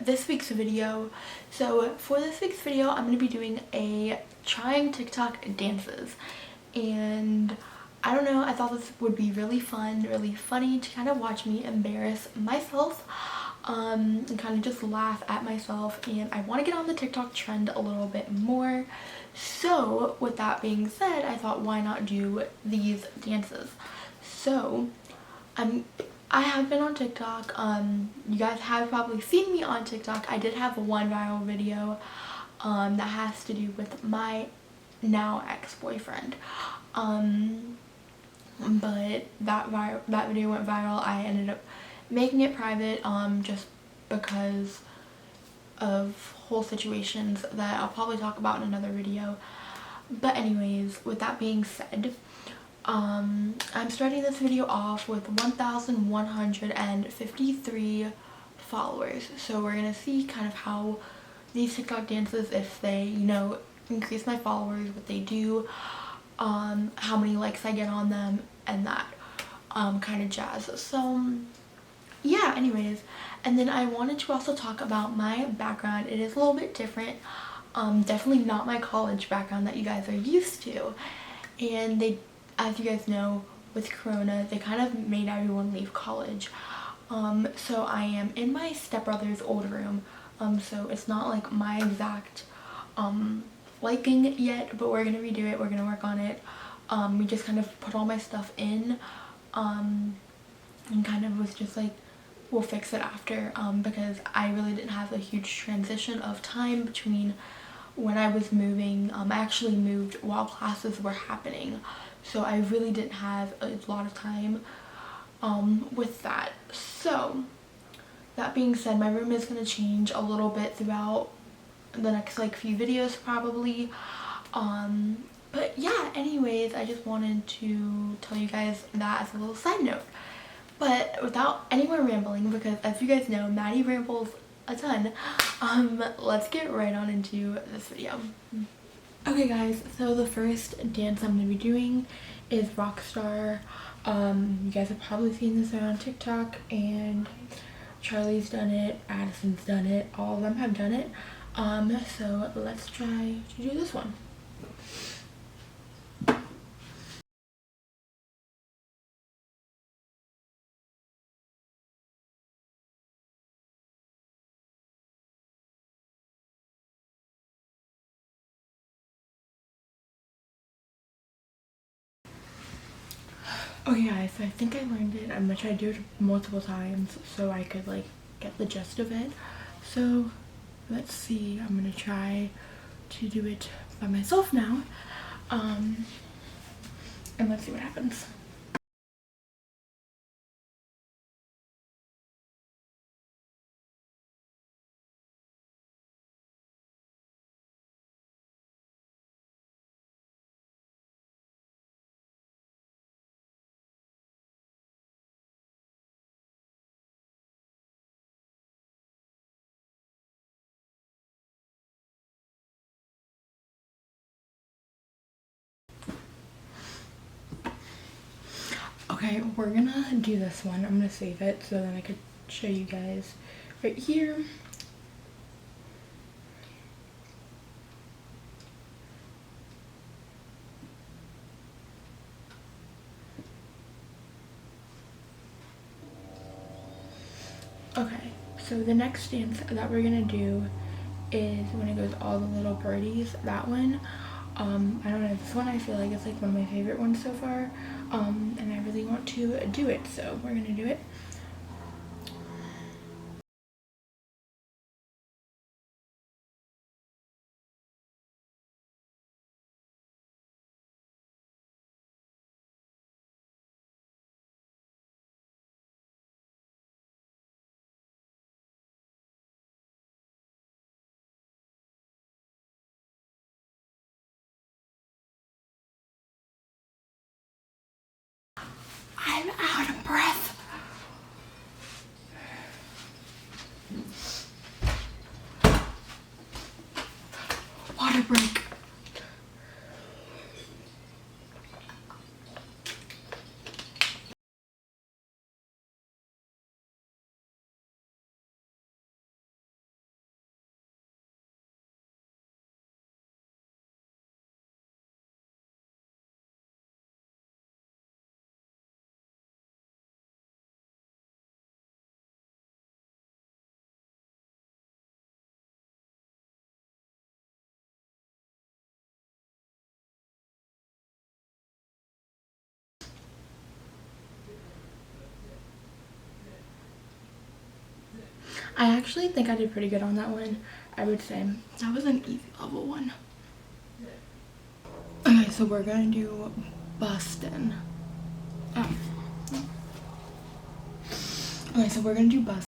this week's video. So for this week's video, I'm going to be doing a trying TikTok dances, and I don't know, I thought this would be really fun, really funny to kind of watch me embarrass myself and kind of just laugh at myself, and I want to get on the TikTok trend a little bit more. So with that being said, I thought, why not do these dances? So I have been on TikTok. You guys have probably seen me on TikTok. I did have one viral video that has to do with my now ex-boyfriend. But that video went viral. I ended up making it private just because of whole situations that I'll probably talk about in another video. But anyways, with that being said, I'm starting this video off with 1,153 followers. So we're gonna see kind of how these TikTok dances, if they, you know, increase my followers, what they do, how many likes I get on them, and that kind of jazz. So yeah, anyways, and then I wanted to also talk about my background. It is a little bit different. Definitely not my college background that you guys are used to. And they, as you guys know, with Corona, they kind of made everyone leave college. So I am in my stepbrother's old room. So it's not like my exact liking yet, but we're gonna redo it. We're gonna work on it. We just kind of put all my stuff in, and kind of was just like, we'll fix it after, because I really didn't have a huge transition of time between when I was moving. I actually moved while classes were happening, so I really didn't have a lot of time with that. So that being said, my room is going to change a little bit throughout the next like few videos probably. But yeah, anyways, I just wanted to tell you guys that as a little side note. But without any more rambling, because as you guys know, Maddie rambles a ton, let's get right on into this video. Okay guys, so the first dance I'm going to be doing is Rockstar. You guys have probably seen this around TikTok, and Charlie's done it, Addison's done it, all of them have done it. So let's try to do this one. Okay guys, so I think I learned it. I'm gonna try to do it multiple times so I could like get the gist of it. So let's see, I'm gonna try to do it by myself now, and let's see what happens. Okay, we're gonna do this one. I'm gonna save it so then I could show you guys right here. Okay, so the next dance that we're gonna do is when it goes all the little birdies, that one. I don't know, this one I feel like it's like one of my favorite ones so far, and I really want to do it, so we're gonna do it. I'm out of breath. Water break. I actually think I did pretty good on that one. I would say that was an easy level one. Okay, so we're gonna do bustin'. Oh. Okay, so we're gonna do bustin'.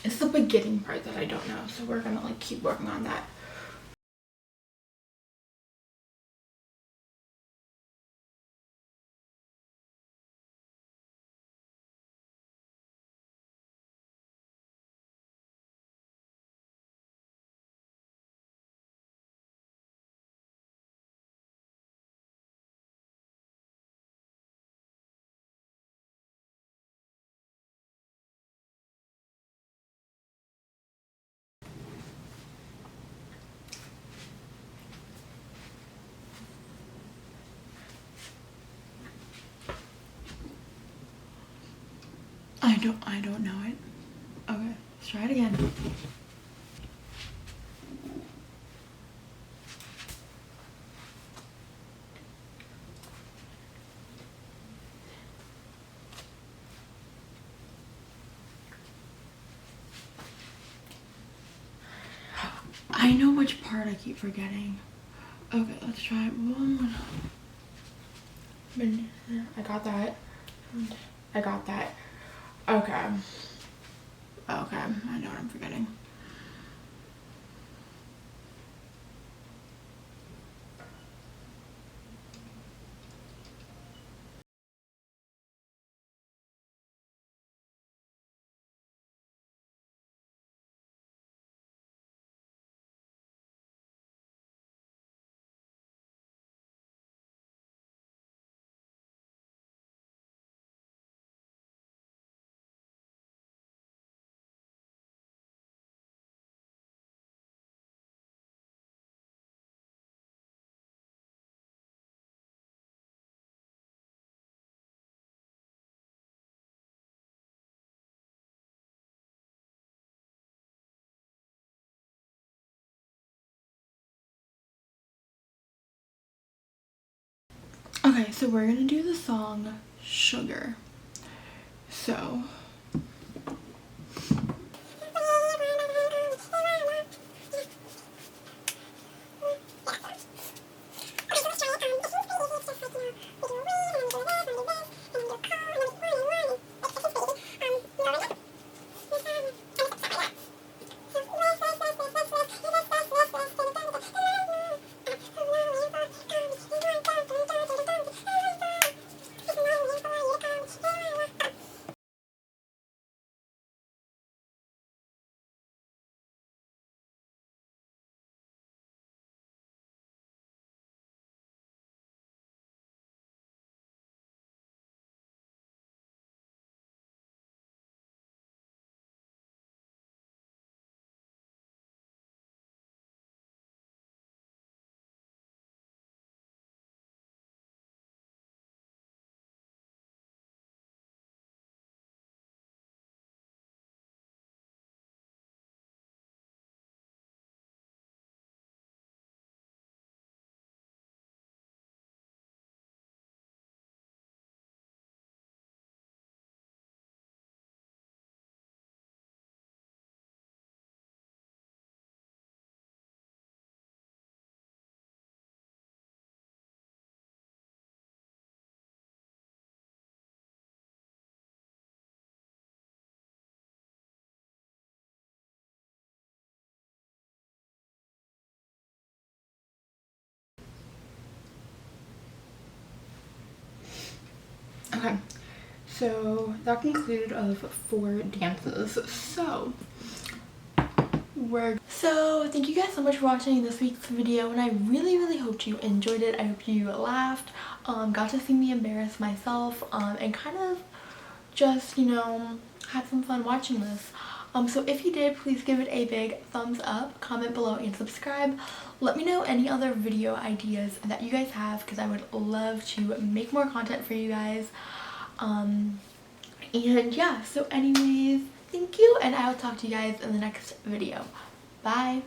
It's the beginning part that I don't know, so we're gonna like keep working on that. I don't know it. Okay, let's try it again. I know which part I keep forgetting. Okay, let's try it one more. I got that. I got that. Okay. Okay, I know what I'm forgetting. Okay, so we're gonna do the song Sugar. So Okay, so that concluded of 4 dances. So thank you guys so much for watching this week's video, and I really hope you enjoyed it. I hope you laughed, got to see me embarrass myself, and kind of just, you know, had some fun watching this. So if you did, please give it a big thumbs up, comment below, and subscribe. Let me know any other video ideas that you guys have, because I would love to make more content for you guys. And yeah, so anyways, thank you, and I will talk to you guys in the next video. Bye!